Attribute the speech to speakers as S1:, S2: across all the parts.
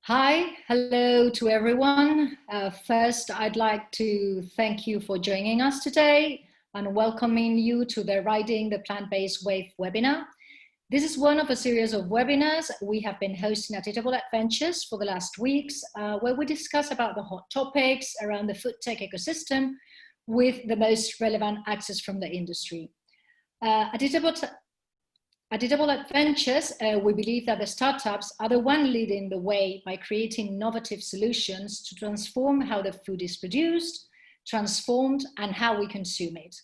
S1: Hi, hello to everyone. First, I'd like to thank you for joining us today and welcoming you to the Riding the Plant-Based Wave webinar. This is one of a series of webinars we have been hosting at Eatable Adventures for the last weeks, where we discuss about the hot topics around the food tech ecosystem with the most relevant access from the industry. At Eatable Adventures, we believe that the startups are the one leading the way by creating innovative solutions to transform how the food is produced, transformed, and how we consume it.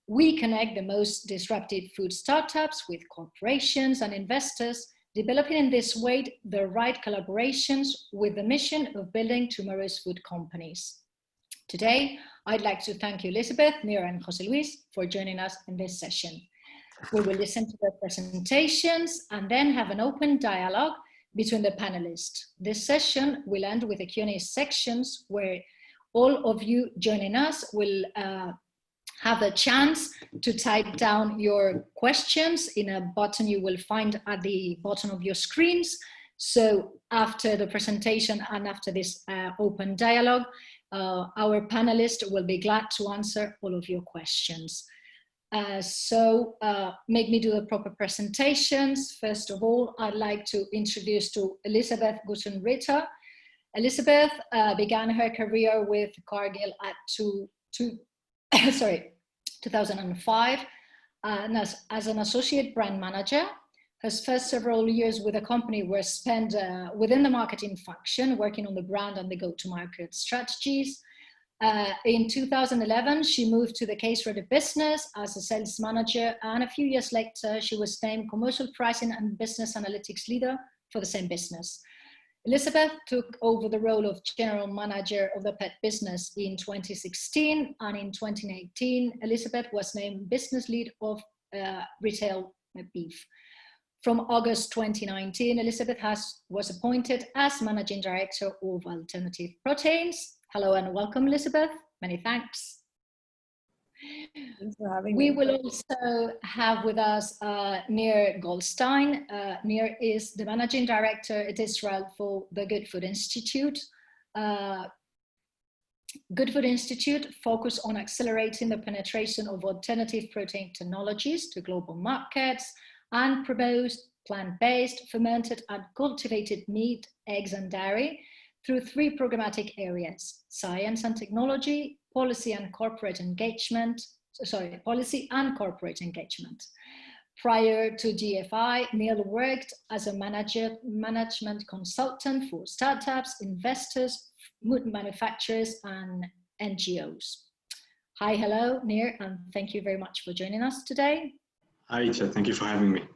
S1: We connect the most disruptive food startups with corporations and investors, developing in this way the right collaborations with the mission of building tomorrow's food companies. Today, I'd like to thank you, Elizabeth, Nir, and Jose Luis for joining us in this session. We will listen to the presentations and then have an open dialogue between the panelists. This session will end with a Q&A sections where all of you joining us will have the chance to type down your questions in a button you will find at the bottom of your screens. So after the presentation and after this open dialogue, our panelists will be glad to answer all of your questions. Make me do the proper presentations. First of all, I'd like to introduce to Elizabeth Gutschenritter. Elizabeth began her career with Cargill at 2005 and as an associate brand manager. Her first several years with the company were spent within the marketing function, working on the brand and the go-to-market strategies. In 2011, she moved to the case-ready business as a sales manager, and a few years later, she was named commercial pricing and business analytics leader for the same business. Elizabeth took over the role of general manager of the pet business in 2016, and in 2018, Elizabeth was named business lead of retail beef. From August 2019, Elizabeth was appointed as managing director of alternative proteins. Hello and welcome, Elizabeth. Many thanks.
S2: Thanks for having
S1: me. We will also have with us Nir Goldstein. Nir is the managing director at Israel for the Good Food Institute. Good Food Institute focus on accelerating the penetration of alternative protein technologies to global markets and promotes plant-based, fermented and cultivated meat, eggs and dairy through three programmatic areas: science and technology, policy and corporate engagement. Prior to GFI, Neil worked as a management consultant for startups, investors, food manufacturers, and NGOs. Hi, hello, Nir, and thank you very much for joining us today.
S3: Hi, Ita, thank you for having me.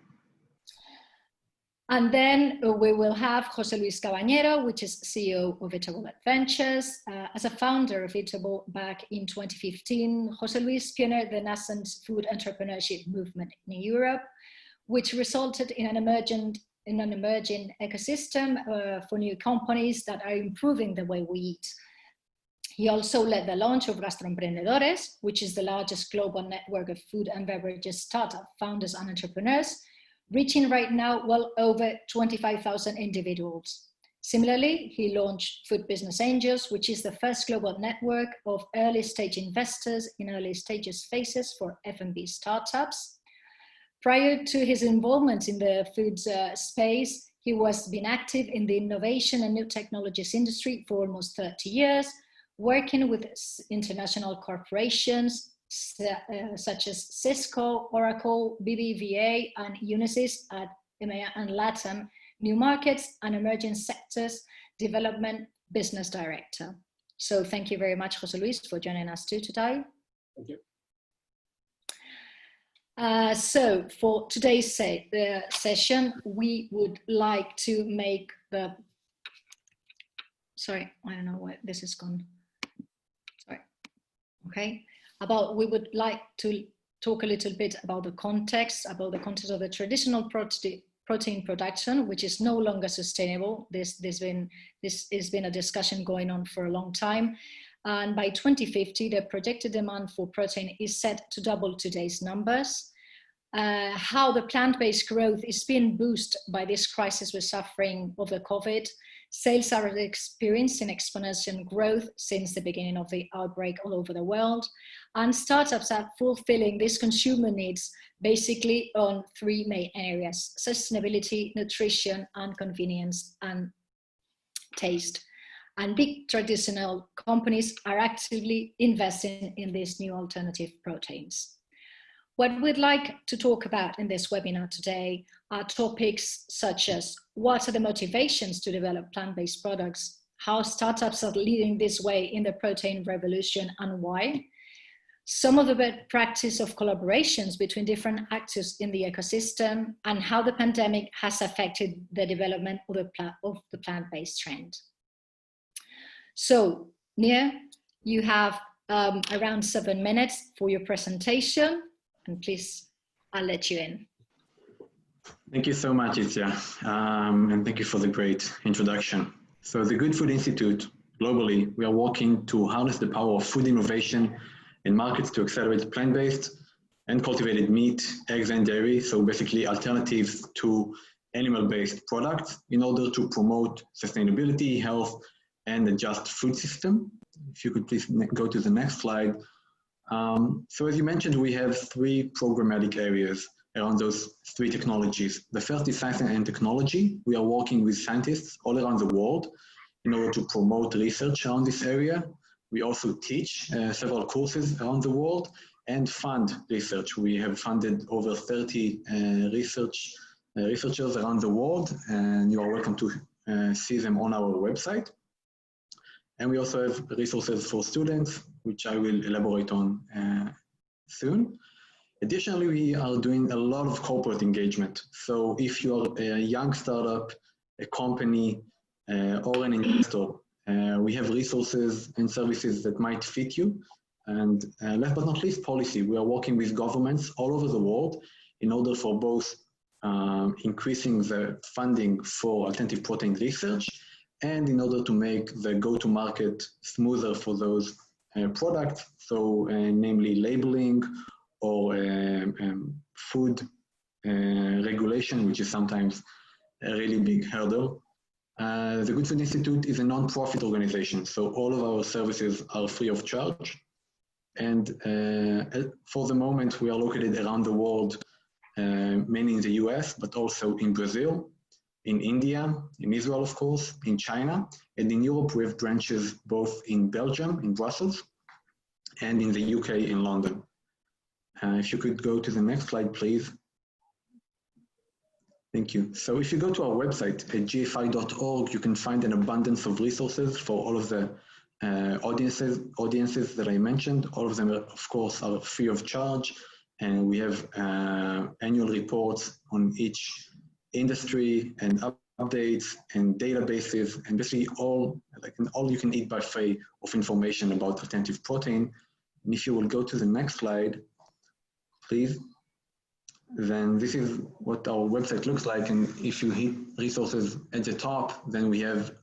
S1: And then we will have Jose Luis Caballero, which is CEO of Eatable Adventures. As a founder of Eatable back in 2015, Jose Luis pioneered the nascent food entrepreneurship movement in Europe, which resulted in an emerging ecosystem for new companies that are improving the way we eat. He also led the launch of Gastroemprendedores, which is the largest global network of food and beverages startup founders and entrepreneurs, reaching right now well over 25,000 individuals. Similarly, he launched Food Business Angels, which is the first global network of early stage investors in early stages phases for F&B startups. Prior to his involvement in the food space, he has been active in the innovation and new technologies industry for almost 30 years, working with international corporations such as Cisco, Oracle, BBVA, and Unisys at EMEA and LATAM, New Markets and Emerging Sectors Development Business Director. So thank you very much, Jose Luis, for joining us too today.
S3: Thank you.
S1: So for today's session, we would like to make the, sorry, I don't know where this is gone. Sorry, okay. We would like to talk a little bit about the context of the traditional protein production, which is no longer sustainable. This has been a discussion going on for a long time. And by 2050, the projected demand for protein is set to double today's numbers. How the plant-based growth is being boosted by this crisis we're suffering of the COVID, Sales are experiencing exponential growth since the beginning of the outbreak all over the world, and startups are fulfilling these consumer needs basically on three main areas: sustainability, nutrition, and convenience and taste. And big traditional companies are actively investing in these new alternative proteins. What we'd like to talk about in this webinar today are topics such as what are the motivations to develop plant-based products, how startups are leading this way in the protein revolution and why, some of the best practice of collaborations between different actors in the ecosystem, and how the pandemic has affected the development of the plant-based trend. So, Nir, you have around 7 minutes for your presentation. And please, I'll let you in.
S3: Thank you so much, Itzia, and thank you for the great introduction. So the Good Food Institute, globally, we are working to harness the power of food innovation in markets to accelerate plant-based and cultivated meat, eggs, and dairy, so basically alternatives to animal-based products in order to promote sustainability, health, and a just food system. If you could please go to the next slide. So as you mentioned, we have three programmatic areas around those three technologies. The first is science and technology. We are working with scientists all around the world in order to promote research around this area. We also teach several courses around the world and fund research. We have funded over 30 researchers around the world, and you are welcome to see them on our website. And we also have resources for students, which I will elaborate on soon. Additionally, we are doing a lot of corporate engagement. So if you're a young startup, a company, or an investor, we have resources and services that might fit you. And last but not least, policy. We are working with governments all over the world in order for both increasing the funding for alternative protein research and in order to make the go-to-market smoother for those products, so namely labeling or food regulation, which is sometimes a really big hurdle. The Good Food Institute is a non-profit organization, so all of our services are free of charge. And for the moment, we are located around the world, mainly in the US, but also in Brazil, in India, in Israel, of course, in China, and in Europe, we have branches both in Belgium, in Brussels, and in the UK, in London. If you could go to the next slide, please. Thank you. So if you go to our website at gfi.org, you can find an abundance of resources for all of the audiences that I mentioned. All of them, of course, are free of charge, and we have annual reports on each industry and updates and databases, and basically all you can eat buffet of information about alternative protein. And if you will go to the next slide, please, then this is what our website looks like. And if you hit resources at the top, then we have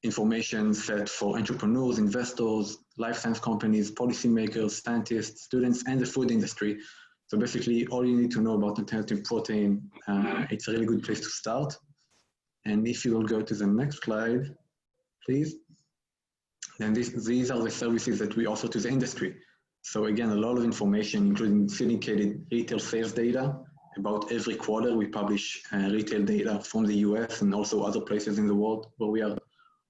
S3: information set for entrepreneurs, investors, life science companies, policymakers, scientists, students, and the food industry. So basically, all you need to know about alternative protein, it's a really good place to start. And if you will go to the next slide, please, then these are the services that we offer to the industry. So again, a lot of information, including syndicated retail sales data. About every quarter, we publish retail data from the US and also other places in the world where we are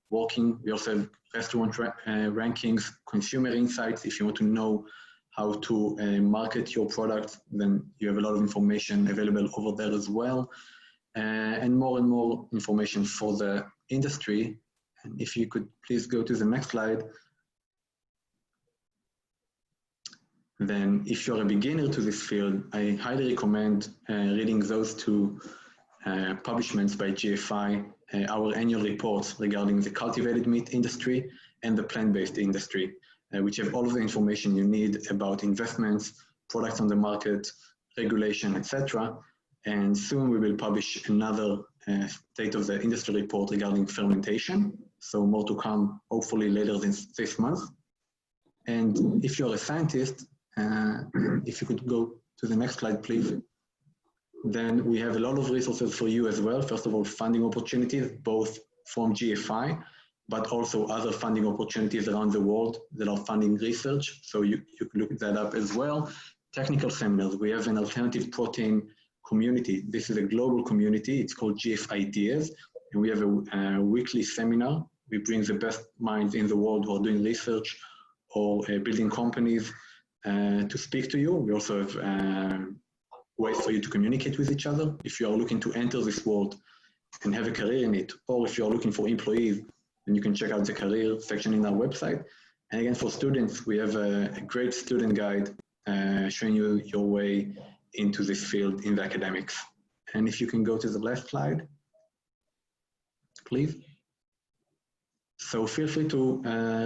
S3: working. We also have restaurant rankings, consumer insights. If you want to know how to market your product, then you have a lot of information available over there as well. And more information for the industry. And if you could please go to the next slide. Then if you're a beginner to this field, I highly recommend reading those two publishments by GFI, our annual reports regarding the cultivated meat industry and the plant-based industry, which have all of the information you need about investments, products on the market, regulation, etc. And soon we will publish another state of the industry report regarding fermentation. So more to come, hopefully later this month. And if you're a scientist, if you could go to the next slide, please. Then we have a lot of resources for you as well. First of all, funding opportunities, both from GFI, but also other funding opportunities around the world that are funding research. So you can look that up as well. Technical seminars. We have an alternative protein community. This is a global community. It's called GF Ideas. And we have a weekly seminar. We bring the best minds in the world who are doing research or building companies to speak to you. We also have ways for you to communicate with each other. If you are looking to enter this world and have a career in it, or if you're looking for employees, then you can check out the career section in our website. And again, for students, we have a great student guide showing you your way into this field in the academics. And if you can go to the last slide, please. So feel free to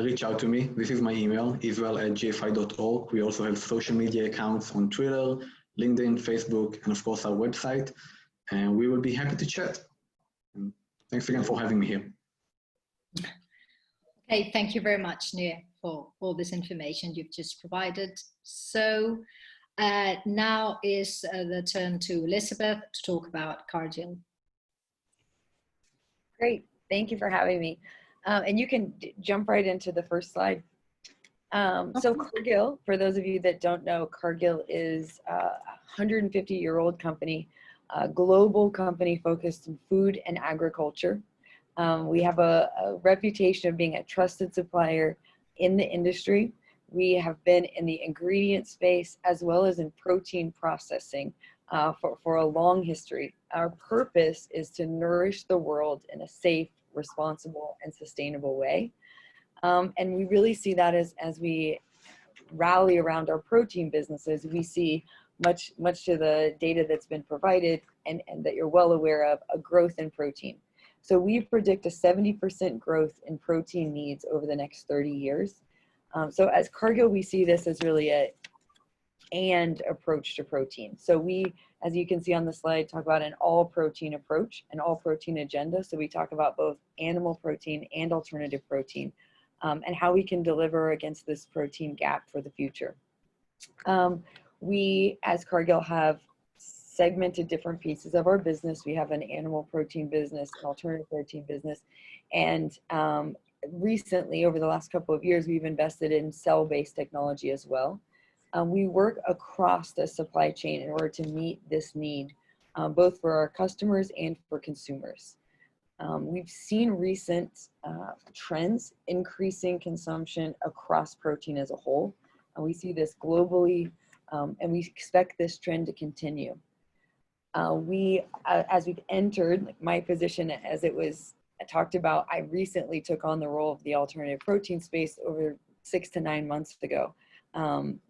S3: reach out to me. This is my email, israel@gfi.org. We also have social media accounts on Twitter, LinkedIn, Facebook, and of course our website. And we will be happy to chat. And thanks again for having me here.
S1: Okay, thank you very much, Nir, for all this information you've just provided. So now is the turn to Elizabeth to talk about Cargill.
S2: Great, thank you for having me. And you can jump right into the first slide. So Cargill, for those of you that don't know, Cargill is a 150-year-old company, a global company focused in food and agriculture. We have a reputation of being a trusted supplier in the industry. We have been in the ingredient space as well as in protein processing for a long history. Our purpose is to nourish the world in a safe, responsible, and sustainable way. And we really see that as we rally around our protein businesses, we see much to the data that's been provided and that you're well aware of, a growth in protein. So we predict a 70% growth in protein needs over the next 30 years. So as Cargill, we see this as really an approach to protein. So we, as you can see on the slide, talk about an all protein approach, an all protein agenda. So we talk about both animal protein and alternative protein and how we can deliver against this protein gap for the future. We, as Cargill, have segmented different pieces of our business. We have an animal protein business, an alternative protein business, and recently, over the last couple of years, we've invested in cell-based technology as well. We work across the supply chain in order to meet this need, both for our customers and for consumers. We've seen recent trends increasing consumption across protein as a whole. We see this globally, and we expect this trend to continue. As we've entered, like my position as it was talked about, I recently took on the role of the alternative protein space over 6 to 9 months ago.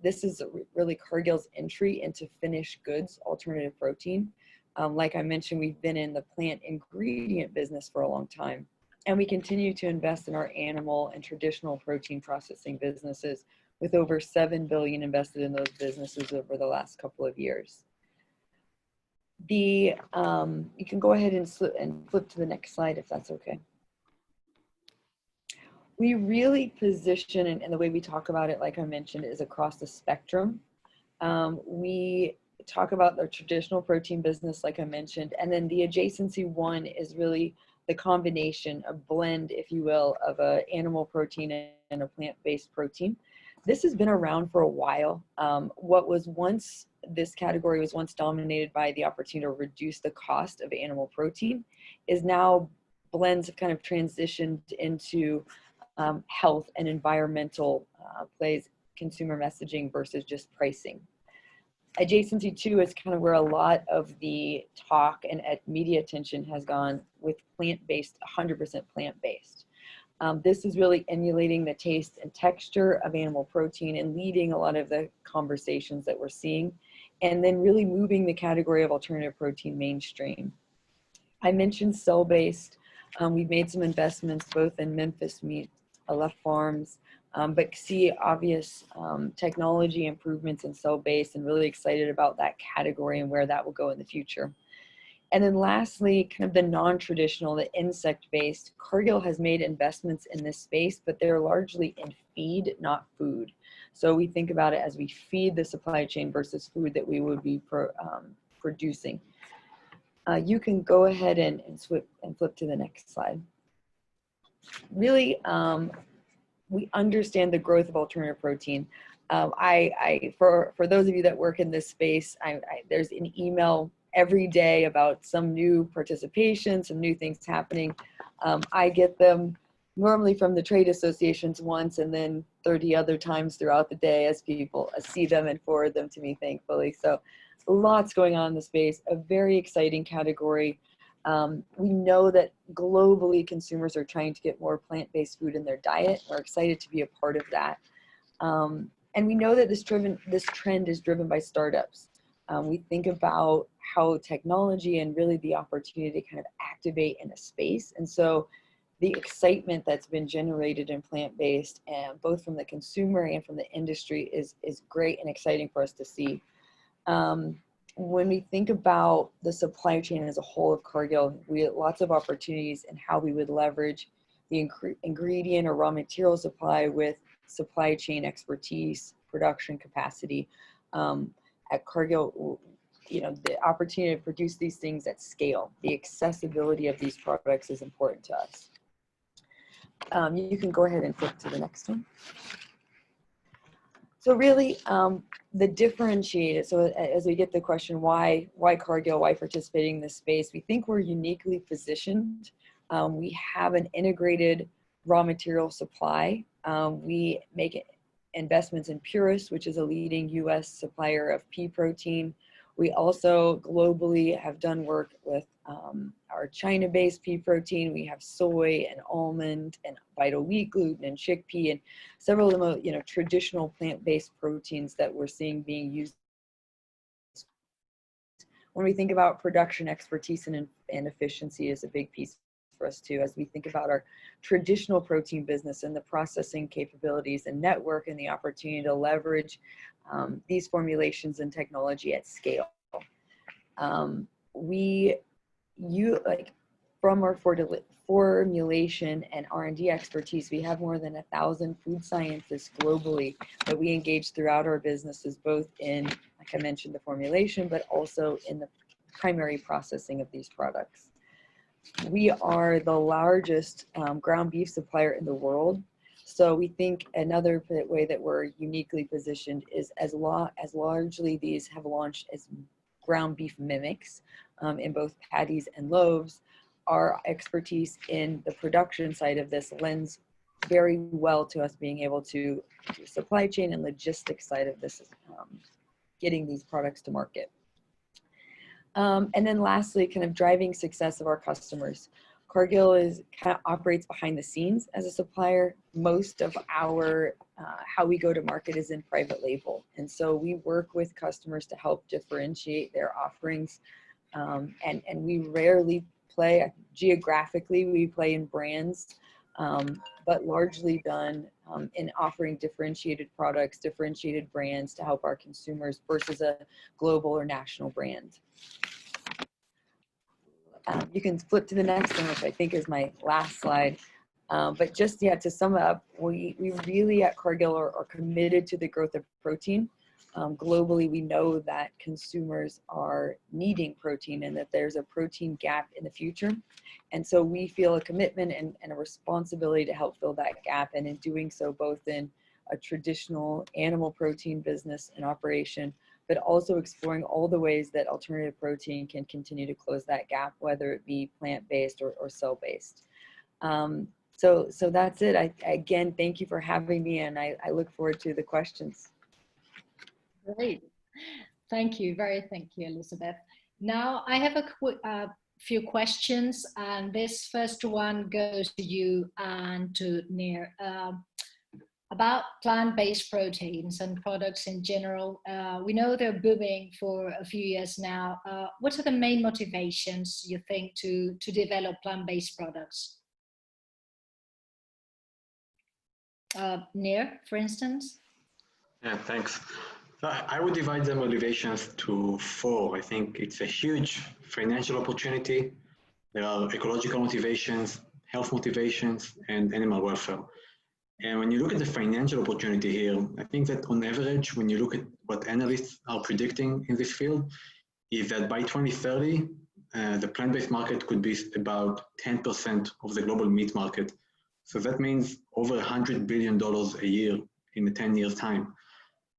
S2: This is really Cargill's entry into finished goods alternative protein. Like I mentioned, we've been in the plant ingredient business for a long time, and we continue to invest in our animal and traditional protein processing businesses with over $7 billion invested in those businesses over the last couple of years. You can go ahead and flip to the next slide if that's okay. We really position, and the way we talk about it, like I mentioned, is across the spectrum. We talk about the traditional protein business, like I mentioned, and then the adjacency one is really the combination, a blend, if you will, of an animal protein and a plant-based protein. This has been around for a while. This category was once dominated by the opportunity to reduce the cost of animal protein, is now blends have kind of transitioned into health and environmental plays, consumer messaging versus just pricing. Adjacency 2 is kind of where a lot of the talk and media attention has gone with plant-based, 100% plant-based. This is really emulating the taste and texture of animal protein and leading a lot of the conversations that we're seeing, and then really moving the category of alternative protein mainstream. I mentioned cell-based. We've made some investments both in Memphis Meat, Aleph Farms, but see obvious technology improvements in cell-based and really excited about that category and where that will go in the future. And then lastly, kind of the non-traditional, the insect-based. Cargill has made investments in this space, but they're largely in feed, not food. So we think about it as we feed the supply chain versus food that we would be producing. You can go ahead and flip to the next slide. really, we understand the growth of alternative protein. For those of you that work in this space, there's an email every day about some new participation, some new things happening. I get them normally from the trade associations once and then 30 other times throughout the day as people see them and forward them to me, thankfully. So lots going on in the space, a very exciting category. We know that globally consumers are trying to get more plant-based food in their diet. We're excited to be a part of that. And we know that this trend is driven by startups. We think about how technology and really the opportunity to kind of activate in a space. And so the excitement that's been generated in plant-based, and both from the consumer and from the industry, is great and exciting for us to see. When we think about the supply chain as a whole of Cargill, we have lots of opportunities in how we would leverage the ingredient or raw material supply with supply chain expertise, production capacity. At Cargill, you know, the opportunity to produce these things at scale, the accessibility of these products is important to us. You can go ahead and flip to the next one. So really, the differentiated, so as we get the question, why Cargill, why participating in this space, we think we're uniquely positioned. We have an integrated raw material supply. We make investments in Purus, which is a leading US supplier of pea protein. We also globally have done work with our China-based pea protein. We have soy and almond and vital wheat gluten and chickpea and several of the, you know, traditional plant-based proteins that we're seeing being used. When we think about production expertise and efficiency is a big piece for us too, as we think about our traditional protein business and the processing capabilities and network and the opportunity to leverage these formulations and technology at scale. From our formulation and R&D expertise, we have more than 1,000 food scientists globally that we engage throughout our businesses, both in, like I mentioned, the formulation, but also in the primary processing of these products. We are the largest ground beef supplier in the world. So we think another way that we're uniquely positioned is as largely these have launched as ground beef mimics in both patties and loaves. Our expertise in the production side of this lends very well to us being able to do supply chain and logistics side of this, getting these products to market. And then lastly, kind of driving success of our customers. Cargill kind of operates behind the scenes as a supplier. Most of our, how we go to market is in private label. And so we work with customers to help differentiate their offerings. And we rarely play, geographically, we play in brands, but largely done in offering differentiated products, differentiated brands to help our consumers versus a global or national brand. You can flip to the next one, which I think is my last slide. But just, yeah, to sum up, we really at Cargill are committed to the growth of protein. Globally, we know that consumers are needing protein and that there's a protein gap in the future. And so we feel a commitment and a responsibility to help fill that gap. And in doing so, both in a traditional animal protein business and operation, but also exploring all the ways that alternative protein can continue to close that gap, whether it be plant-based or cell-based. So that's it. Again, thank you for having me, and I look forward to the questions.
S1: Great. Thank you. Thank you, Elizabeth. Now I have a few questions, and this first one goes to you and to Nir. About plant-based proteins and products in general. We know they're booming for a few years now. What are the main motivations, you think, to develop plant-based products? Nir, for instance?
S3: Yeah, thanks. So I would divide the motivations to 4. I think it's a huge financial opportunity. There are ecological motivations, health motivations, and animal welfare. And when you look at the financial opportunity here, I think that on average, when you look at what analysts are predicting in this field, is that by 2030, the plant-based market could be about 10% of the global meat market, So that means over $100 billion a year in a 10 years time.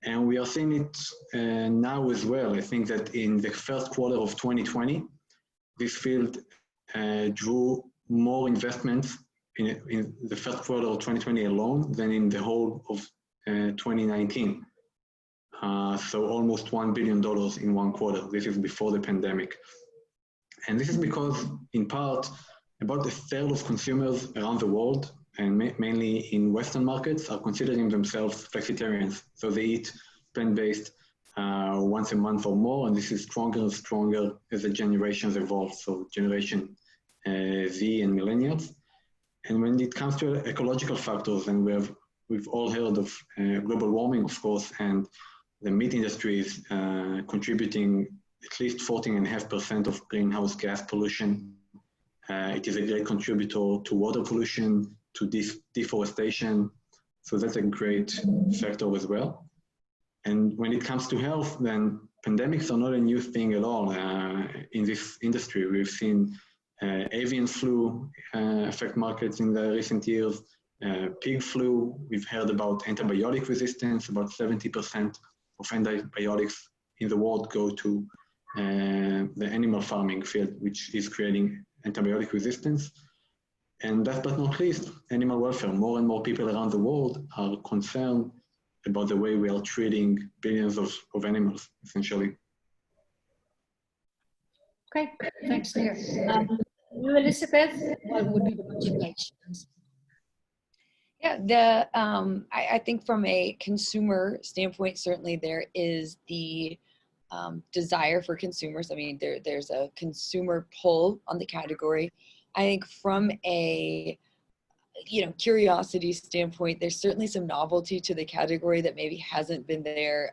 S3: And we are seeing it now as well. I think that in the first quarter of 2020, this field drew more investments in the first quarter of 2020 alone than in the whole of 2019. So almost $1 billion in one quarter. This is before the pandemic. And this is because, in part, about a third of consumers around the world, and mainly in Western markets, are considering themselves flexitarians. So they eat plant-based once a month or more, and this is stronger and stronger as the generations evolve. So Generation Z and millennials. And when it comes to ecological factors, and we've all heard of global warming, of course, and the meat industry is contributing at least 14.5% of greenhouse gas pollution. It is a great contributor to water pollution, to deforestation. So that's a great factor as well. And when it comes to health, then pandemics are not a new thing at all in this industry. We've seen avian flu affect markets in the recent years, pig flu. We've heard about antibiotic resistance. About 70% of antibiotics in the world go to the animal farming field, which is creating antibiotic resistance. And last but not least, animal welfare. More and more people around the world are concerned about the way we are treating billions of animals, essentially.
S1: Okay, thanks, Nir. You, Elizabeth, what would be the motivations?
S2: Yeah, I think from a consumer standpoint, certainly there is the desire for consumers. I mean, there's a consumer pull on the category. I think from a curiosity standpoint, there's certainly some novelty to the category that maybe hasn't been there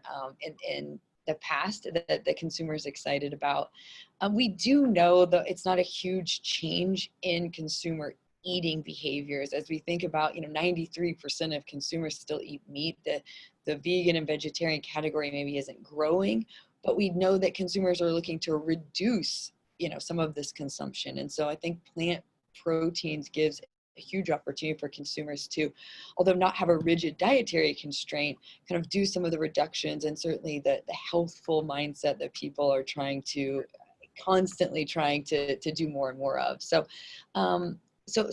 S2: in the past that the consumer is excited about. We do know that it's not a huge change in consumer eating behaviors. As we think about, 93% of consumers still eat meat. The vegan and vegetarian category maybe isn't growing, but we know that consumers are looking to reduce, some of this consumption. And so I think plant proteins gives a huge opportunity for consumers to, although not have a rigid dietary constraint, kind of do some of the reductions, and certainly the healthful mindset that people are constantly trying to do more and more of. So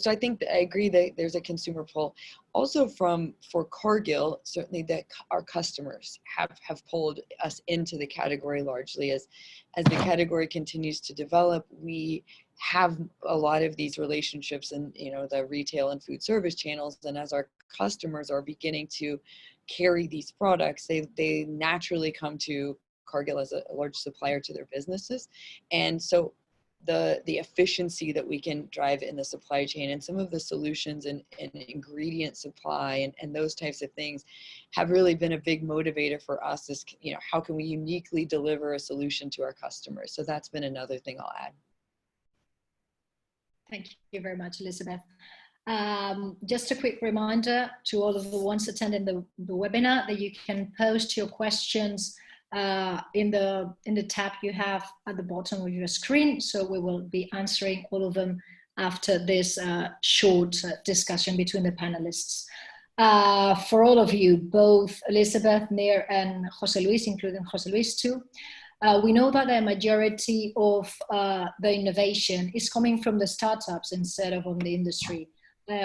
S2: I think I agree that there's a consumer pull. Also for Cargill, certainly that our customers have pulled us into the category largely as the category continues to develop. We have a lot of these relationships in the retail and food service channels, and as our customers are beginning to carry these products, they naturally come to Cargill as a large supplier to their businesses. And so the efficiency that we can drive in the supply chain and some of the solutions and ingredient supply and those types of things have really been a big motivator for us is, how can we uniquely deliver a solution to our customers? So that's been another thing I'll add.
S1: Thank you very much, Elizabeth. Just a quick reminder to all of the ones attending the webinar that you can post your questions in the tab you have at the bottom of your screen. So we will be answering all of them after this short discussion between the panelists. For all of you, both Elizabeth, Nir, and Jose Luis, including Jose Luis too, we know that the majority of the innovation is coming from the startups instead of on the industry.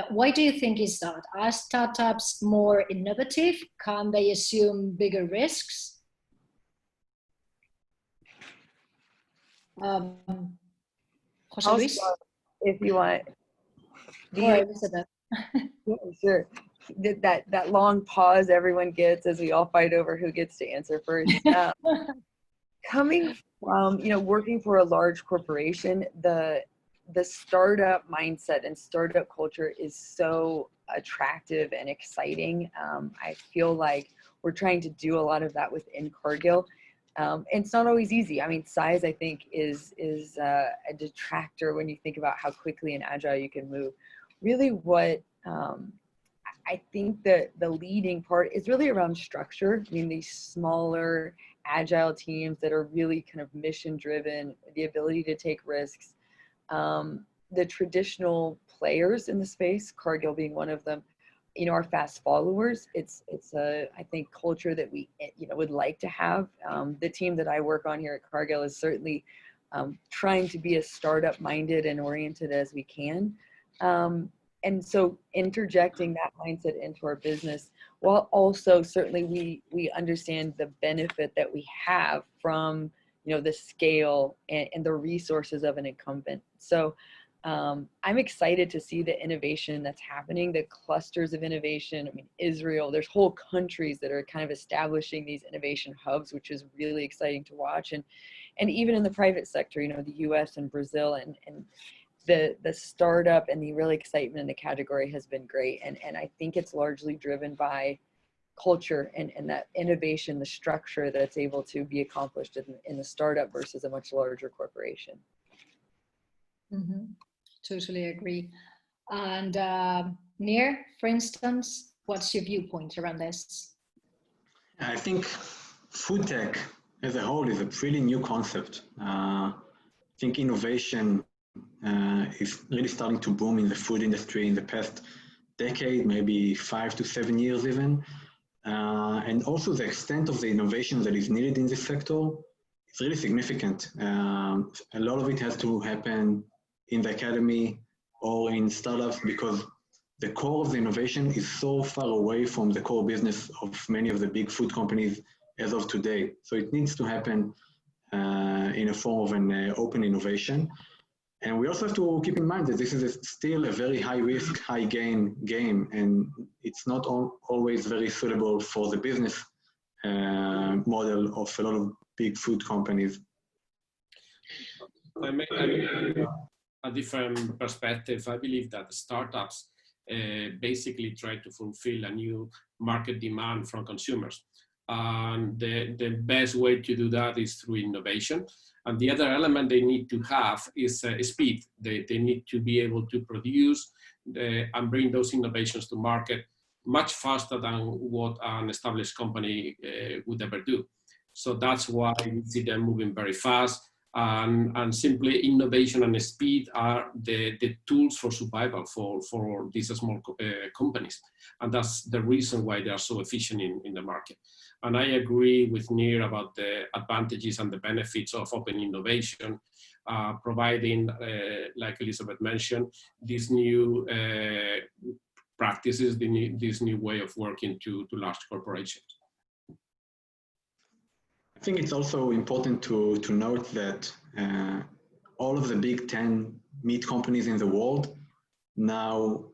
S1: Why do you think is that? Are startups more innovative? Can they assume bigger risks? Jose Luis?
S2: If you want.
S1: Or Elizabeth.
S2: Yeah, sure. That long pause everyone gets as we all fight over who gets to answer first. Coming from, working for a large corporation, the startup mindset and startup culture is so attractive and exciting. I feel like we're trying to do a lot of that within Cargill. And it's not always easy. I mean, size, I think, is a detractor when you think about how quickly and agile you can move. Really what I think that the leading part is really around structure. I mean, these smaller, agile teams that are really kind of mission driven, the ability to take risks. the traditional players in the space, Cargill being one of them, are fast followers. It's a, I think, culture that we, would like to have. The team that I work on here at Cargill is certainly trying to be as startup minded and oriented as we can. And so interjecting that mindset into our business, while also certainly we understand the benefit that we have from, the scale and the resources of an incumbent. So I'm excited to see the innovation that's happening, the clusters of innovation. I mean, Israel, there's whole countries that are kind of establishing these innovation hubs, which is really exciting to watch. And even in the private sector, the US and Brazil and the startup and the real excitement in the category has been great. And I think it's largely driven by culture and that innovation, the structure that's able to be accomplished in the startup versus a much larger corporation.
S1: Mm-hmm. Totally agree. And Nir, for instance, what's your viewpoint around this?
S3: I think food tech as a whole is a pretty new concept. I think innovation is really starting to boom in the food industry in the past decade, maybe 5 to 7 years even. And also the extent of the innovation that is needed in this sector is really significant. A lot of it has to happen in the academy or in startups because the core of the innovation is so far away from the core business of many of the big food companies as of today. So it needs to happen in a form of an open innovation. And we also have to keep in mind that this is still a very high risk, high gain game, and it's not always very suitable for the business model of a lot of big food companies.
S4: I make a different perspective. I believe that startups basically try to fulfill a new market demand from consumers. And the best way to do that is through innovation. And the other element they need to have is speed. They need to be able to produce and bring those innovations to market much faster than what an established company would ever do. So that's why we see them moving very fast. And simply innovation and speed are the tools for survival for these small companies. And that's the reason why they are so efficient in the market. And I agree with Nir about the advantages and the benefits of open innovation, providing, like Elizabeth mentioned, these new practices, this new way of working to large corporations.
S3: I think it's also important to note that all of the big 10 meat companies in the world now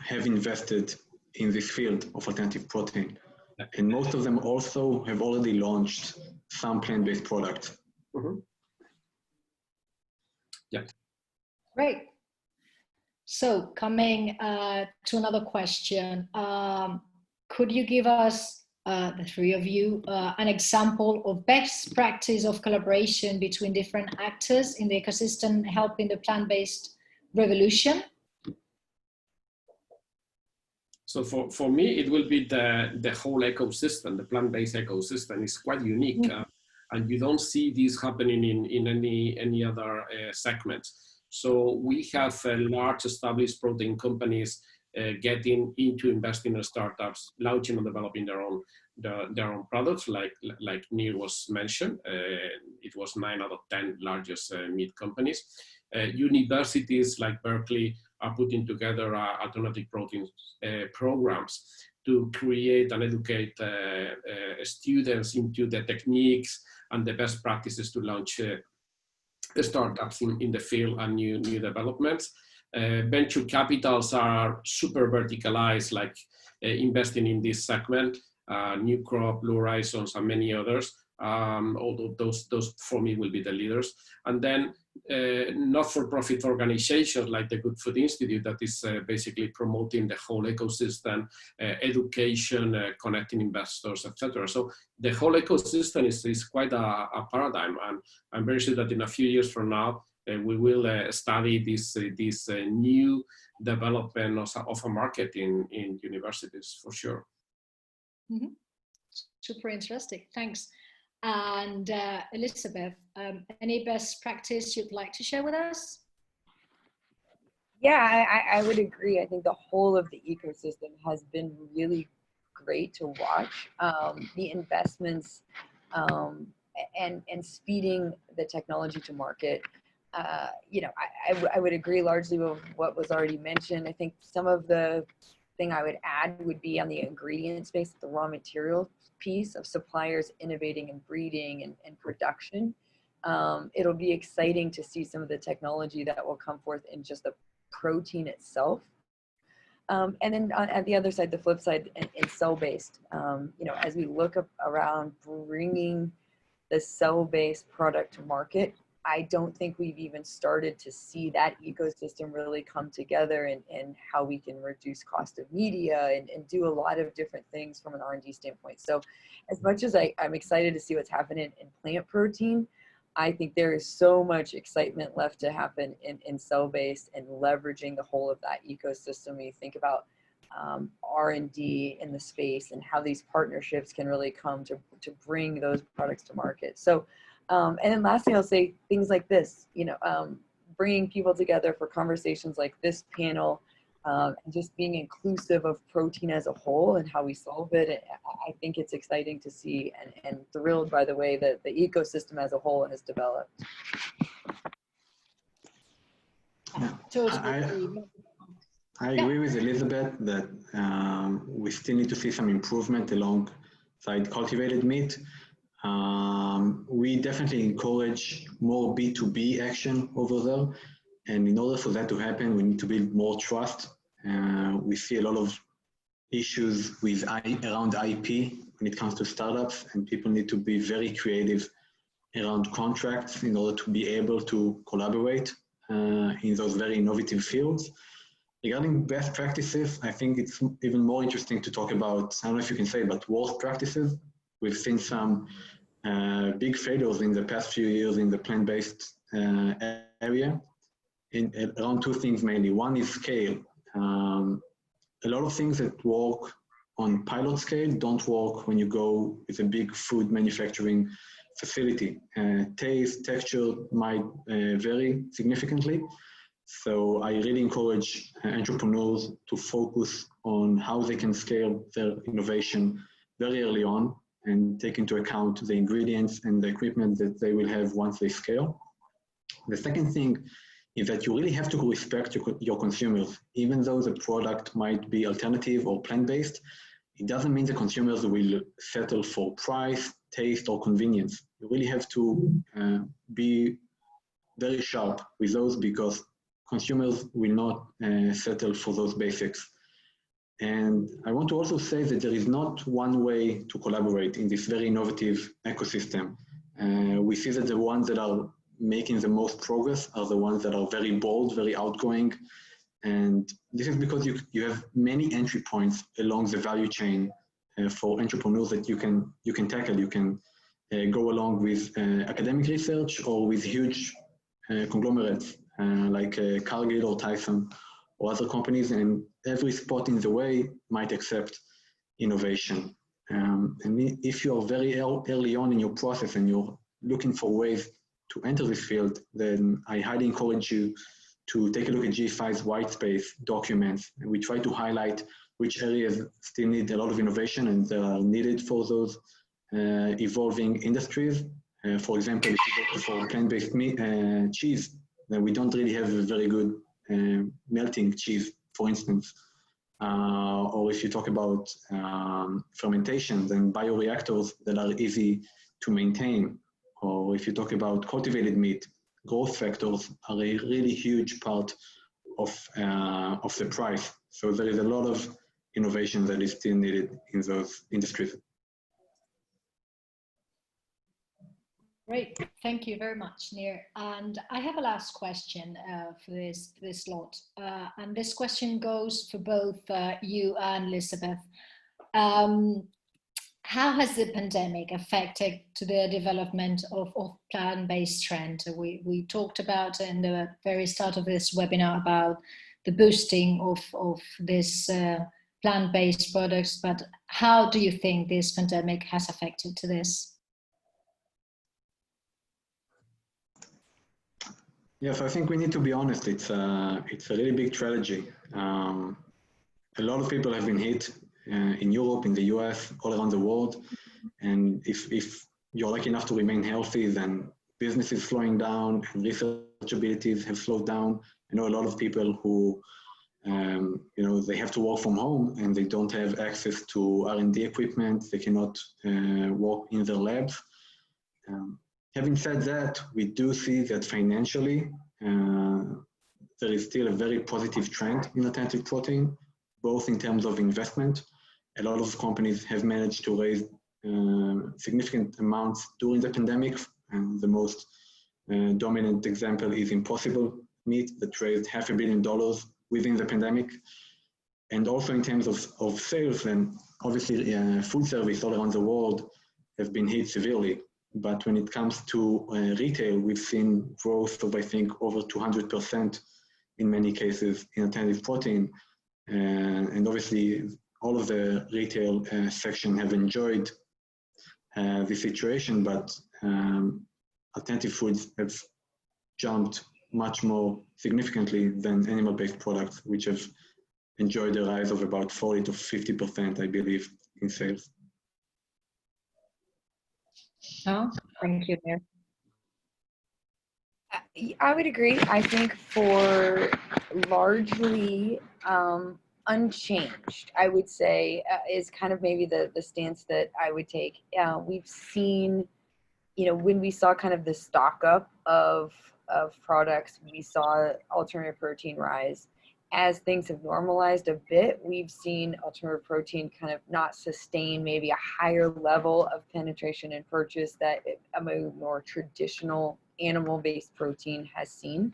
S3: have invested in this field of alternative protein. And most of them also have already launched some plant-based products.
S4: Mm-hmm. Yeah.
S1: Great. So coming to another question, could you give us, the three of you, an example of best practice of collaboration between different actors in the ecosystem helping the plant-based revolution?
S4: So for me, it will be the whole ecosystem. The plant-based ecosystem is quite unique, and you don't see this happening in any other segments. So we have large established protein companies getting into investing in startups, launching and developing their own products, like Nir was mentioned. It was 9 out of 10 largest meat companies. Universities like Berkeley are putting together alternative protein programs to create and educate students into the techniques and the best practices to launch startups in the field and new developments. Venture capitals are super verticalized, like investing in this segment, New Crop, Blue Horizons, and many others. Although those for me will be the leaders. And then not-for-profit organizations like the Good Food Institute that is basically promoting the whole ecosystem, education, connecting investors, etc. So the whole ecosystem is quite a paradigm, and I'm very sure that in a few years from now we will study this new development of a market in universities for sure.
S1: Mm-hmm. Super interesting, thanks. And Elizabeth, any best practice you'd like to share with us?
S2: Yeah, I would agree. I think the whole of the ecosystem has been really great to watch. The investments and speeding the technology to market. You know, I would agree largely with what was already mentioned. I think some of the thing I would add would be on the ingredient space, the raw material piece of suppliers innovating and breeding and production. It'll be exciting to see some of the technology that will come forth in just the protein itself. And then at the other side, the flip side, in cell-based, you know, as we look around bringing the cell-based product to market, I don't think we've even started to see that ecosystem really come together and how we can reduce cost of media and do a lot of different things from an R&D standpoint. So as much as I'm excited to see what's happening in plant protein, I think there is so much excitement left to happen in cell-based and leveraging the whole of that ecosystem. When you think about R&D in the space and how these partnerships can really come to bring those products to market. So, and then lastly, I'll say things like this, you know, bringing people together for conversations like this panel, and just being inclusive of protein as a whole and how we solve it. I think it's exciting to see and thrilled by the way that the ecosystem as a whole has developed.
S3: I agree with Elizabeth that we still need to see some improvement alongside cultivated meat. We definitely encourage more B2B action over there. And in order for that to happen, we need to build more trust. We see a lot of issues around IP when it comes to startups, and people need to be very creative around contracts in order to be able to collaborate in those very innovative fields. Regarding best practices, I think it's even more interesting to talk about, I don't know if you can say, but worst practices. We've seen some big failures in the past few years in the plant-based area. Around two things mainly. One is scale. A lot of things that work on pilot scale don't work when you go with a big food manufacturing facility. Taste, texture might vary significantly. So I really encourage entrepreneurs to focus on how they can scale their innovation very early on and take into account the ingredients and the equipment that they will have once they scale. The second thing is that you really have to respect your consumers. Even though the product might be alternative or plant-based, it doesn't mean the consumers will settle for price, taste, or convenience. You really have to be very sharp with those because consumers will not settle for those basics. And I want to also say that there is not one way to collaborate in this very innovative ecosystem. We see that the ones that are making the most progress are the ones that are very bold, very outgoing. And this is because you have many entry points along the value chain for entrepreneurs that you can tackle. You can go along with academic research or with huge conglomerates like Cargill or Tyson or other companies, and every spot in the way might accept innovation. And if you are very early on in your process and you're looking for ways to enter this field, then I highly encourage you to take a look at G5's white space documents. And we try to highlight which areas still need a lot of innovation and are needed for those evolving industries. For example, if you go for plant-based cheese, then we don't really have a very good melting cheese, for instance. Or if you talk about fermentation, then bioreactors that are easy to maintain. Or if you talk about cultivated meat, growth factors are a really huge part of the price. So there is a lot of innovation that is still needed in those industries.
S1: Great, thank you very much, Nir. And I have a last question for this lot. And this question goes for both you and Elizabeth. How has the pandemic affected the development of plant-based trend? We talked about in the very start of this webinar about the boosting of this plant-based products, but how do you think this pandemic has affected to this?
S3: Yes, I think we need to be honest. It's a really big tragedy. A lot of people have been hit in Europe, in the US, all around the world. And if you're lucky enough to remain healthy, then business is slowing down and research abilities have slowed down. I know a lot of people who, they have to work from home and they don't have access to R&D equipment. They cannot work in their labs. Having said that, we do see that financially, there is still a very positive trend in alternative protein, both in terms of investment. A lot of companies have managed to raise significant amounts during the pandemic. And the most dominant example is Impossible Meat that raised $500 million within the pandemic. And also in terms of sales, then obviously food service all around the world have been hit severely. But when it comes to retail, we've seen growth of, I think, over 200% in many cases in alternative protein. And obviously, all of the retail section have enjoyed the situation, but alternative foods have jumped much more significantly than animal-based products, which have enjoyed a rise of about 40 to 50%, I believe, in sales.
S1: Oh, thank you, Nir.
S2: I would agree. I think for largely unchanged, I would say is kind of maybe the stance that I would take. We've seen, when we saw kind of the stock up of products, we saw alternative protein rise. As things have normalized a bit, we've seen alternative protein kind of not sustain maybe a higher level of penetration and purchase that a more traditional animal-based protein has seen.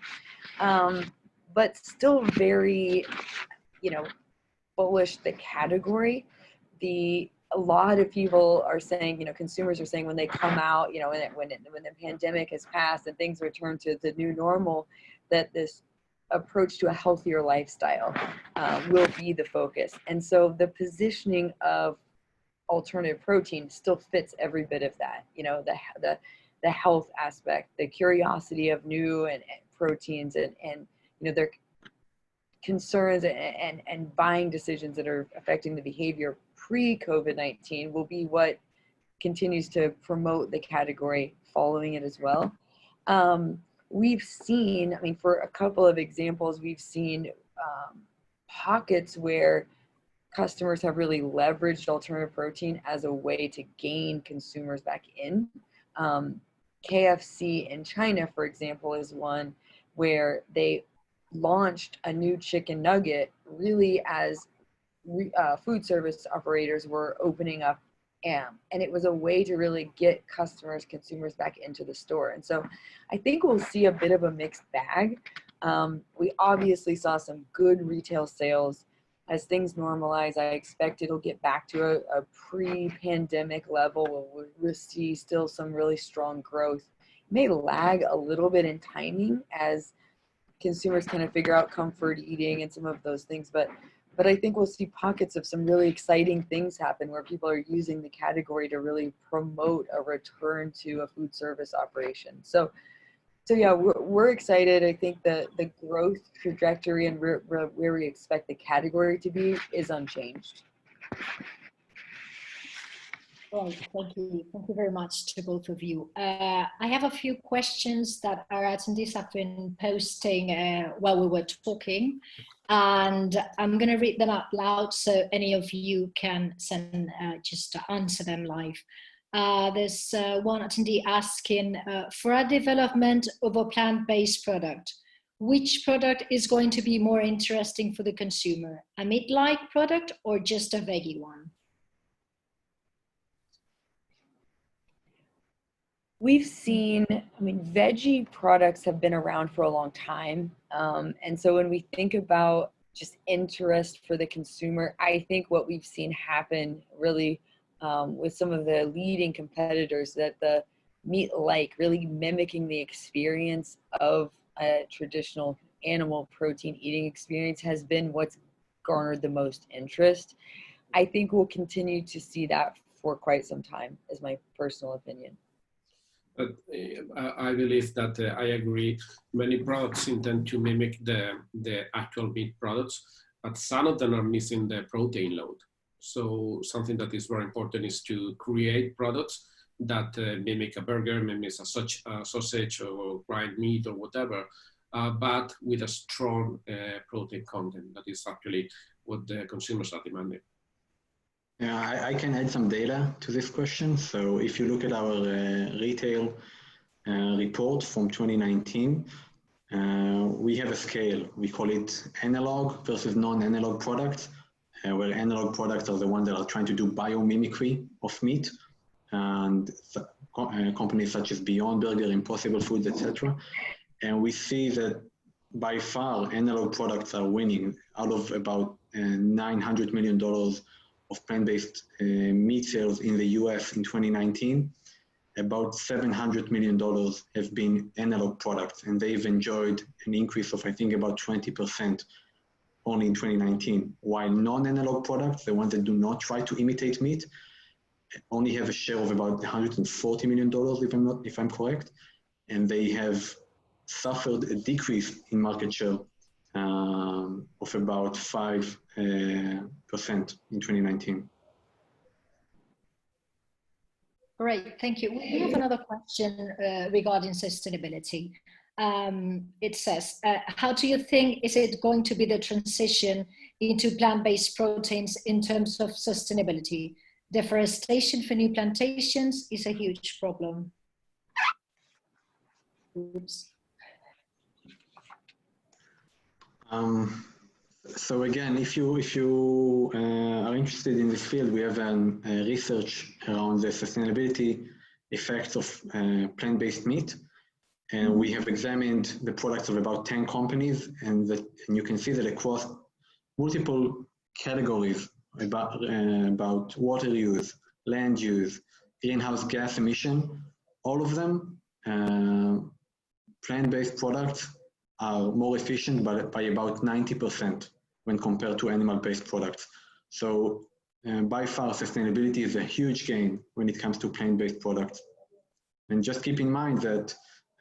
S2: But still very, bullish the category. A lot of people are saying, consumers are saying when they come out, when the pandemic has passed and things return to the new normal, that this approach to a healthier lifestyle will be the focus. And so the positioning of alternative protein still fits every bit of that, the health aspect, the curiosity of new and proteins and their concerns and buying decisions that are affecting the behavior pre-COVID-19 will be what continues to promote the category following it as well. We've seen, for a couple of examples, we've seen pockets where customers have really leveraged alternative protein as a way to gain consumers back in. KFC in China, for example, is one where they launched a new chicken nugget really as food service operators were opening up, and it was a way to really get consumers back into the store. And so I think we'll see a bit of a mixed bag. We obviously saw some good retail sales. As things normalize, I expect it'll get back to a pre-pandemic level. We'll see still some really strong growth. It may lag a little bit in timing as consumers kind of figure out comfort eating and some of those things, but I think we'll see pockets of some really exciting things happen where people are using the category to really promote a return to a food service operation. So yeah, we're excited. I think the growth trajectory and where we expect the category to be is unchanged.
S1: Well, thank you. Thank you very much to both of you. I have a few questions that our attendees have been posting while we were talking, and I'm going to read them out loud so any of you can just answer them live. There's one attendee asking, for a development of a plant-based product, which product is going to be more interesting for the consumer? A meat-like product or just a veggie one?
S2: We've seen, veggie products have been around for a long time. And so when we think about just interest for the consumer, I think what we've seen happen really with some of the leading competitors, that the meat-like, really mimicking the experience of a traditional animal protein eating experience, has been what's garnered the most interest. I think we'll continue to see that for quite some time, is my personal opinion.
S4: But I believe that I agree. Many products intend to mimic the actual meat products, but some of them are missing the protein load. So something that is very important is to create products that mimic a burger, mimic a sausage or grind meat or whatever, but with a strong protein content. That is actually what the consumers are demanding.
S3: Yeah, I can add some data to this question. So if you look at our retail report from 2019, we have a scale. We call it analog versus non-analog products, where analog products are the ones that are trying to do biomimicry of meat, and companies such as Beyond Burger, Impossible Foods, etc. And we see that by far analog products are winning. Out of about $900 million of plant-based meat sales in the US in 2019, about $700 million have been analog products, and they've enjoyed an increase of, I think, about 20% only in 2019, while non-analog products, the ones that do not try to imitate meat, only have a share of about $140 million, if I'm correct, and they have suffered a decrease in market share of about 5% in 2019.
S1: Great, thank you. We have another question regarding sustainability. It says, how do you think is it going to be the transition into plant-based proteins in terms of sustainability? Deforestation for new plantations is a huge problem. Oops.
S3: So again, if you are interested in this field, we have research around the sustainability effects of plant-based meat, and we have examined the products of about 10 companies, and you can see that across multiple categories about water use, land use, greenhouse gas emission, all of them, plant-based products are more efficient by about 90% when compared to animal-based products. So by far, sustainability is a huge gain when it comes to plant-based products. And just keep in mind that,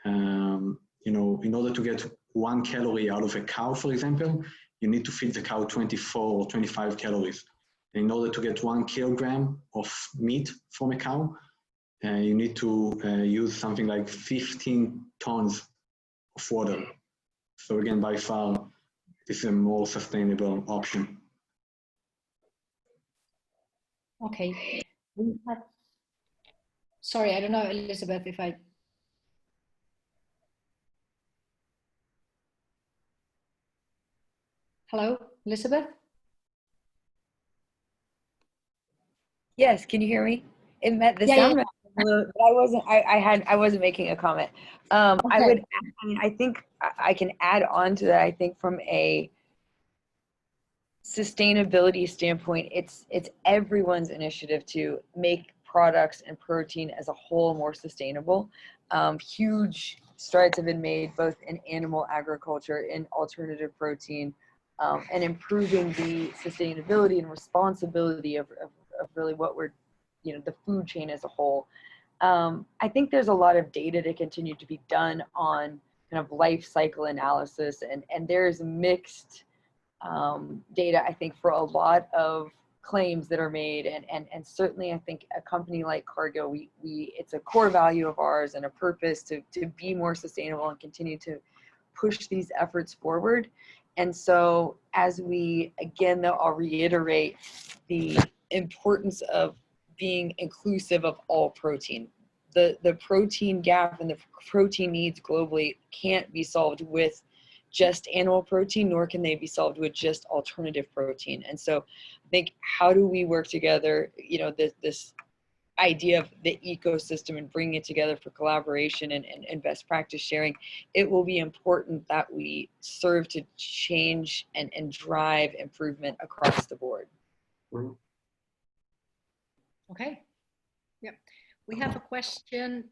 S3: you know, in order to get 1 calorie out of a cow, for example, you need to feed the cow 24 or 25 calories. And in order to get 1 kilogram of meat from a cow, you need to use something like 15 tons of water. So again, by far, this is a more sustainable option.
S1: Okay. Sorry, I don't know, Elizabeth, if I... Hello, Elizabeth?
S2: Yes, can you hear me? It meant the sound,
S1: yeah.
S2: but I wasn't making a comment. Okay. I think I can add on to that. I think from a sustainability standpoint, it's everyone's initiative to make products and protein as a whole more sustainable. Huge strides have been made both in animal agriculture, in alternative protein, and improving the sustainability and responsibility of really what we're, you know, the food chain as a whole. I think there's a lot of data to continue to be done on kind of life cycle analysis, and there's mixed data, I think, for a lot of claims that are made, and certainly I think a company like Cargill, it's a core value of ours and a purpose to be more sustainable and continue to push these efforts forward. And so as we, again, though, I'll reiterate the importance of being inclusive of all protein. The protein gap and the protein needs globally can't be solved with just animal protein, nor can they be solved with just alternative protein. And so I think, how do we work together, you know, this idea of the ecosystem and bringing it together for collaboration and best practice sharing, it will be important that we serve to change and drive improvement across the board.
S1: Okay. Yep. We have a question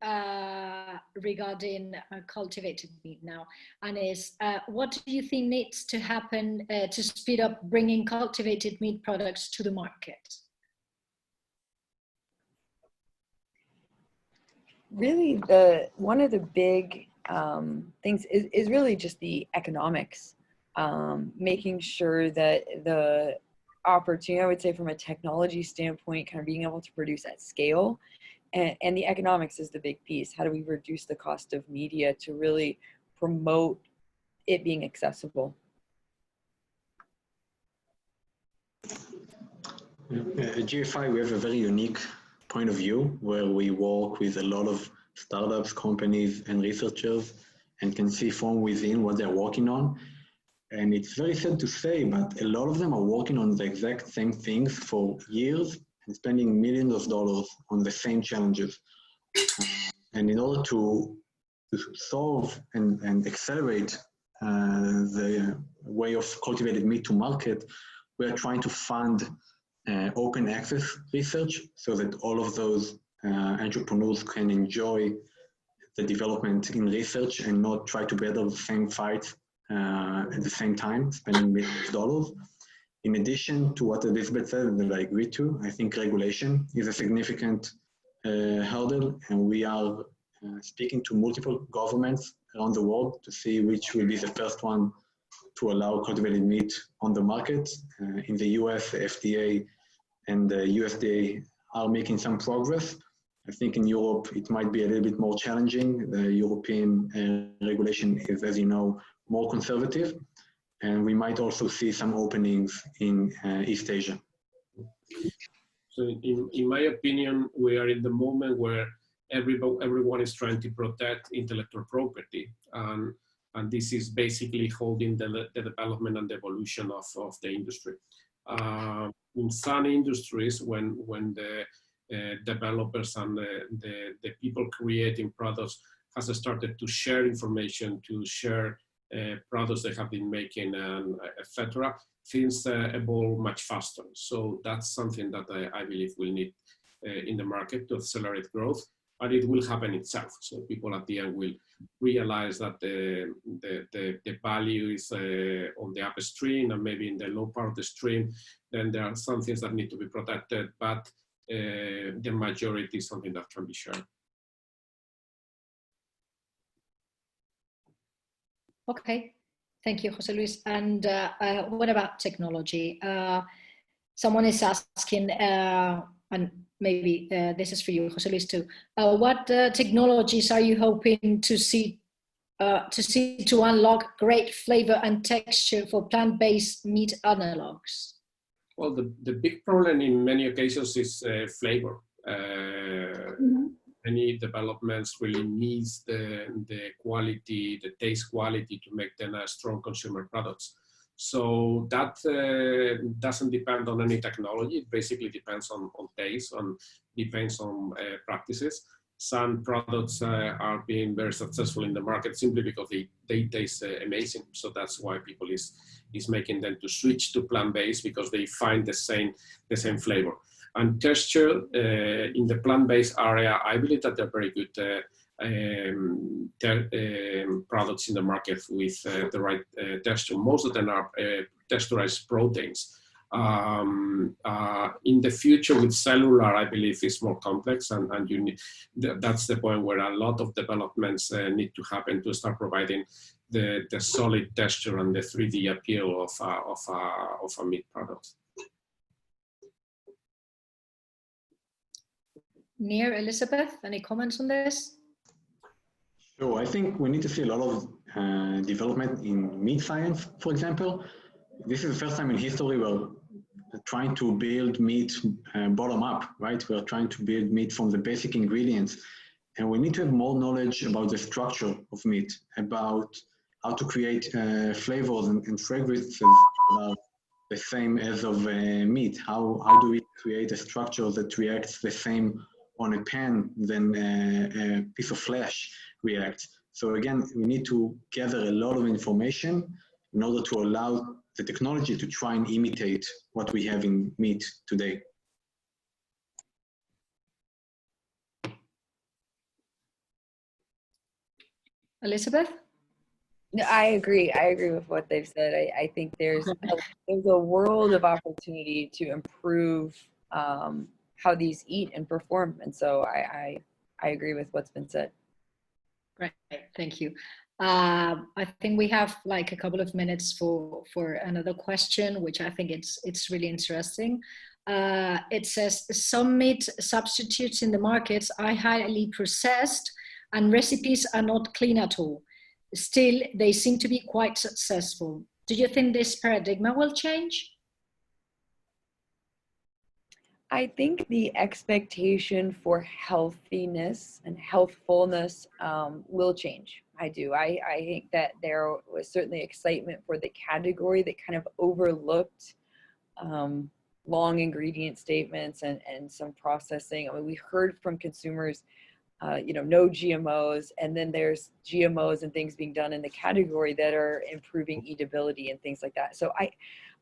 S1: regarding cultivated meat now, and is what do you think needs to happen to speed up bringing cultivated meat products to the market?
S2: really one of the big things is really just the economics, making sure that the opportunity, I would say from a technology standpoint, kind of being able to produce at scale, and the economics is the big piece. How do we reduce the cost of media to really promote it being accessible?
S3: At GFI, we have a very unique point of view where we work with a lot of startups, companies, and researchers and can see from within what they're working on. And it's very sad to say, but a lot of them are working on the exact same things for years and spending millions of dollars on the same challenges. And in order to solve and accelerate the way of cultivated meat to market, we are trying to fund open access research so that all of those entrepreneurs can enjoy the development in research and not try to battle the same fights at the same time, spending millions of dollars. In addition to what Elizabeth said, and that I agree to, I think regulation is a significant hurdle, and we are speaking to multiple governments around the world to see which will be the first one to allow cultivated meat on the market. In the US, the FDA and the USDA are making some progress. I think in Europe, it might be a little bit more challenging. The European regulation is, as you know, more conservative, and we might also see some openings in East Asia.
S4: So in my opinion, we are in the moment where everyone is trying to protect intellectual property. And this is basically holding the development and the evolution of the industry. In some industries, when the developers and the people creating products has started to share information, to share products they have been making, and etc., things evolve much faster. So that's something that I believe we'll need in the market to accelerate growth, and it will happen itself. So people at the end will realize that the value is on the upstream and maybe in the low part of the stream. Then there are some things that need to be protected, but the majority is something that can be shared.
S1: Okay, thank you, Jose Luis. And what about technology? Someone is asking, and maybe this is for you, Jose Luis, too. What technologies are you hoping to see to unlock great flavor and texture for plant-based meat analogs?
S4: Well, the big problem in many occasions is flavor. Many developments really needs the quality, the taste quality to make them strong consumer products. So that doesn't depend on any technology. It basically depends on taste, depends on practices. Some products are being very successful in the market simply because they taste amazing. So that's why people is making them to switch to plant-based, because they find the same flavor. And texture in the plant-based area, I believe that they're very good products in the market with the right texture. Most of them are texturized proteins. In the future with cellular, I believe it's more complex, and you need, that's the point where a lot of developments need to happen to start providing the solid texture and the 3D appeal of a meat product.
S1: Nir, Elizabeth, any comments on this?
S3: Sure, I think we need to see a lot of development in meat science, for example. This is the first time in history we're trying to build meat bottom up, right? We're trying to build meat from the basic ingredients. And we need to have more knowledge about the structure of meat, about how to create flavors and fragrances that are the same as of meat. How do we create a structure that reacts the same on a pan than a piece of flesh reacts? So again, we need to gather a lot of information in order to allow the technology to try and imitate what we have in meat today.
S1: Elizabeth?
S2: No, I agree. I agree with what they've said. I think there's a world of opportunity to improve how these eat and perform. And so I I agree with what's been said.
S1: Great, thank you. I think we have like a couple of minutes for another question, which I think it's really interesting. It says, some meat substitutes in the markets are highly processed and recipes are not clean at all. Still, they seem to be quite successful. Do you think this paradigm will change?
S2: I think the expectation for healthiness and healthfulness will change. I do. I think that there was certainly excitement for the category that kind of overlooked long ingredient statements and some processing. I mean, we heard from consumers, no GMOs, and then there's GMOs and things being done in the category that are improving eatability and things like that. So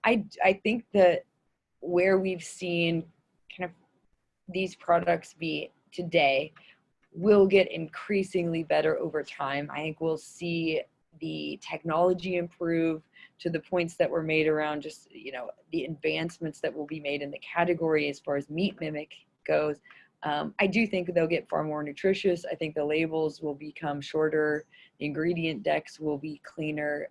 S2: I think that where we've seen kind of these products be today will get increasingly better over time. I think we'll see the technology improve to the points that were made around just, the advancements that will be made in the category as far as meat mimic goes. I do think they'll get far more nutritious. I think the labels will become shorter. The ingredient decks will be cleaner.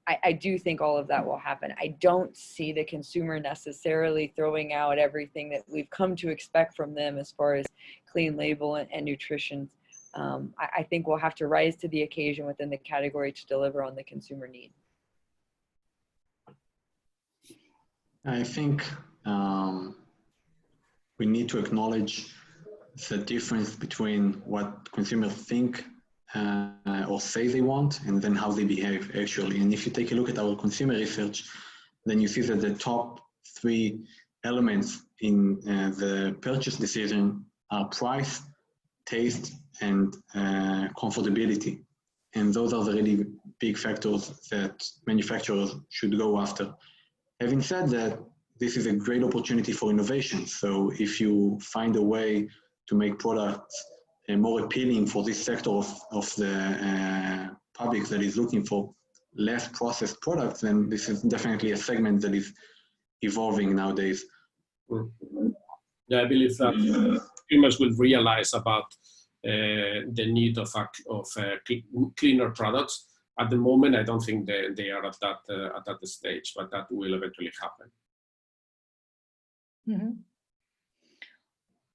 S2: I do think all of that will happen. I don't see the consumer necessarily throwing out everything that we've come to expect from them as far as clean label and nutrition. I think we'll have to rise to the occasion within the category to deliver on the consumer need.
S3: I think we need to acknowledge the difference between what consumers think or say they want, and then how they behave actually. And if you take a look at our consumer research, then you see that the top 3 elements in the purchase decision are price, taste, and comfortability. And those are the really big factors that manufacturers should go after. Having said that, this is a great opportunity for innovation. So if you find a way to make products more appealing for this sector of the public that is looking for less processed products, then this is definitely a segment that is evolving nowadays.
S4: Yeah, I believe that consumers will realize about the need of cleaner products. At the moment, I don't think they are at that stage, but that will eventually happen.
S1: Mm-hmm.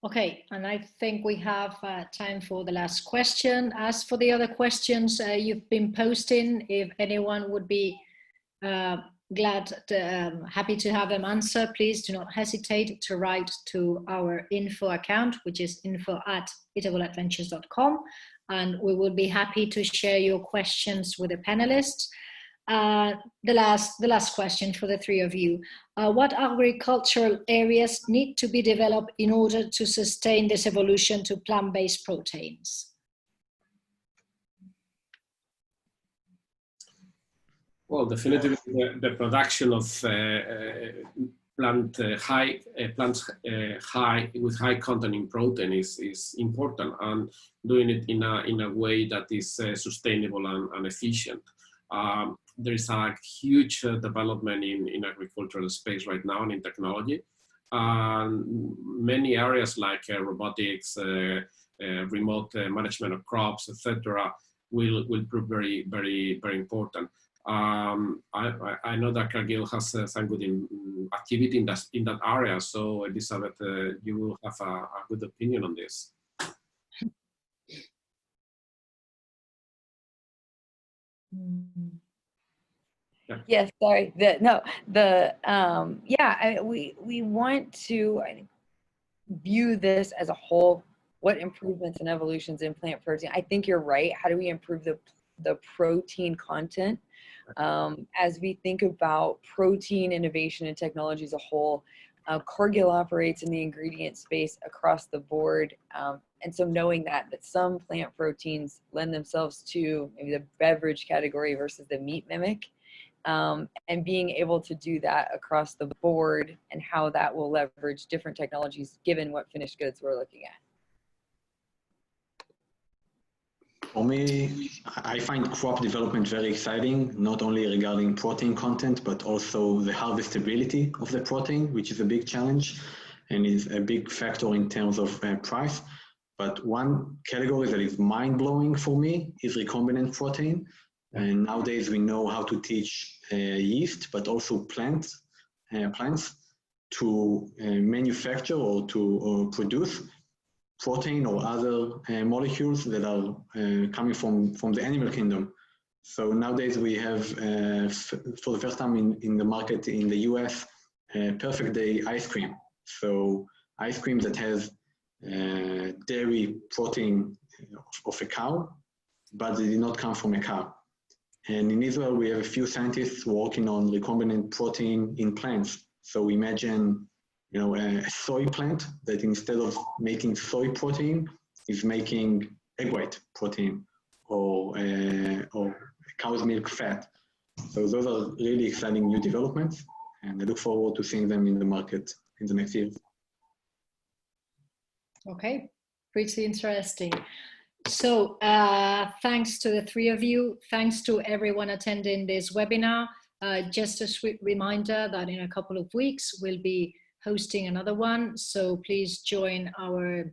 S1: Okay, and I think we have time for the last question. As for the other questions you've been posting, if anyone would be happy to have them answer, please do not hesitate to write to our info account, which is info@eatableadventures.com, and we will be happy to share your questions with the panelists. The last question for the 3 of you. What agricultural areas need to be developed in order to sustain this evolution to plant-based proteins?
S4: Well, definitely the production of plants with high content in protein is important, and doing it in a way that is sustainable and efficient. There is a huge development in agricultural space right now and in technology. Many areas like robotics, remote management of crops, etc., will prove very, very, very important. I know that Cargill has some good activity in that area. So Elizabeth, you will have a good opinion on this.
S2: Yes, sorry. We want to view this as a whole. What improvements and evolutions in plant protein? I think you're right. How do we improve the protein content? As we think about protein innovation and technology as a whole, Cargill operates in the ingredient space across the board. And so knowing that some plant proteins lend themselves to maybe the beverage category versus the meat mimic, and being able to do that across the board and how that will leverage different technologies given what finished goods we're looking at.
S3: For me, I find crop development very exciting, not only regarding protein content, but also the harvestability of the protein, which is a big challenge and is a big factor in terms of price. But one category that is mind-blowing for me is recombinant protein. And nowadays we know how to teach yeast, but also plants to manufacture or to produce protein or other molecules that are coming from the animal kingdom. So nowadays we have, for the first time in the market in the US, perfect day ice cream. So ice cream that has dairy protein of a cow, but it did not come from a cow. And in Israel, we have a few scientists working on recombinant protein in plants. So imagine, a soy plant that instead of making soy protein is making egg white protein or cow's milk fat. So those are really exciting new developments, and I look forward to seeing them in the market in the next years.
S1: Okay, pretty interesting. So thanks to the three of you. Thanks to everyone attending this webinar. Just a sweet reminder that in a couple of weeks, we'll be hosting another one. So please join our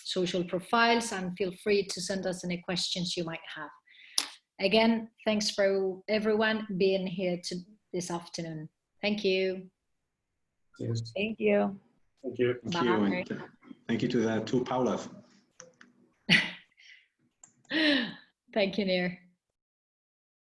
S1: social profiles and feel free to send us any questions you might have. Again, thanks for everyone being here this afternoon. Thank you.
S4: Yes.
S2: Thank you.
S4: Thank you.
S3: Thank you. And thank you to the two Paulas.
S1: Thank you, Nir.